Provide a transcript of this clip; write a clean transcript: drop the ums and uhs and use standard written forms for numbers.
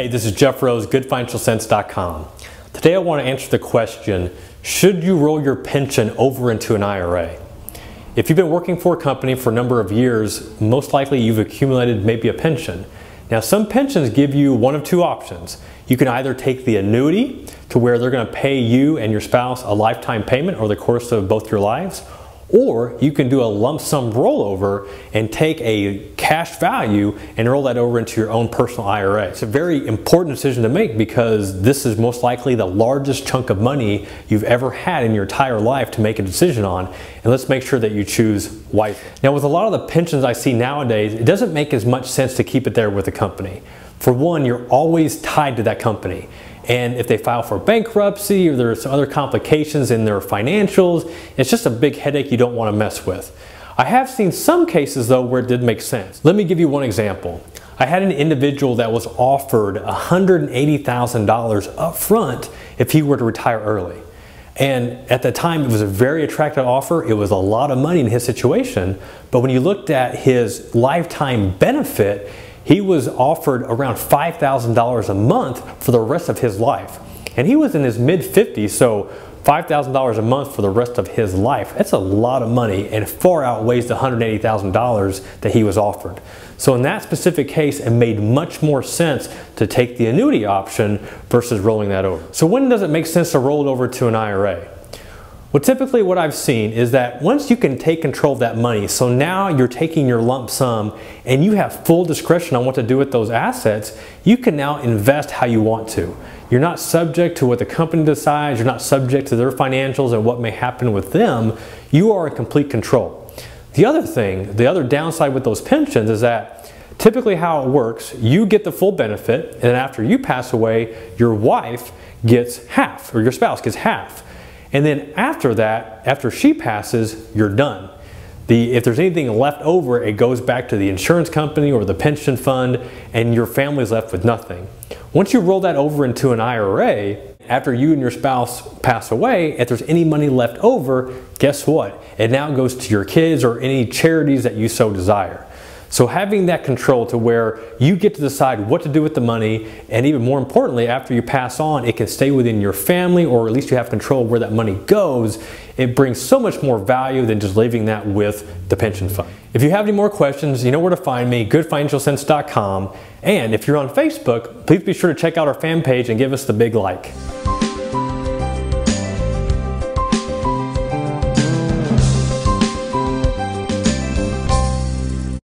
Hey, this is Jeff Rose, GoodFinancialSense.com. Today I want to answer the question, should you roll your pension over into an IRA? If you've been working for a company for a number of years, most likely you've accumulated maybe a pension. Now some pensions give you one of two options. You can either take the annuity to where they're going to pay you and your spouse a lifetime payment over the course of both your lives, or you can do a lump sum rollover and take a cash value and roll that over into your own personal IRA. It's a very important decision to make because this is most likely the largest chunk of money you've ever had in your entire life to make a decision on, and let's make sure that you choose wisely. Now with a lot of the pensions I see nowadays, it doesn't make as much sense to keep it there with the company. For one, you're always tied to that company. And if they file for bankruptcy or there's some other complications in their financials, it's just a big headache you don't want to mess with. I have seen some cases though where it did make sense. Let me give you one example. I had an individual that was offered $180,000 up front if he were to retire early. And at the time it was a very attractive offer. It was a lot of money in his situation, but when you looked at his lifetime benefit, he was offered around $5,000 a month for the rest of his life. And he was in his mid-50s, so $5,000 a month for the rest of his life. That's a lot of money and far outweighs the $180,000 that he was offered. So in that specific case, it made much more sense to take the annuity option versus rolling that over. So when does it make sense to roll it over to an IRA? Well, typically what I've seen is that once you can take control of that money, so now you're taking your lump sum and you have full discretion on what to do with those assets, you can now invest how you want to. You're not subject to what the company decides, you're not subject to their financials and what may happen with them. You are in complete control. The other thing, the other downside with those pensions is that typically how it works, you get the full benefit, and after you pass away, your wife gets half, or your spouse gets half. And then after that, after she passes, you're done. If there's anything left over, it goes back to the insurance company or the pension fund, and your family's left with nothing. Once you roll that over into an IRA, after you and your spouse pass away, if there's any money left over, guess what? It now goes to your kids or any charities that you so desire. So having that control to where you get to decide what to do with the money, and even more importantly, after you pass on, it can stay within your family, or at least you have control of where that money goes. It brings so much more value than just leaving that with the pension fund. If you have any more questions, you know where to find me, GoodFinancialSense.com. And if you're on Facebook, please be sure to check out our fan page and give us the big like.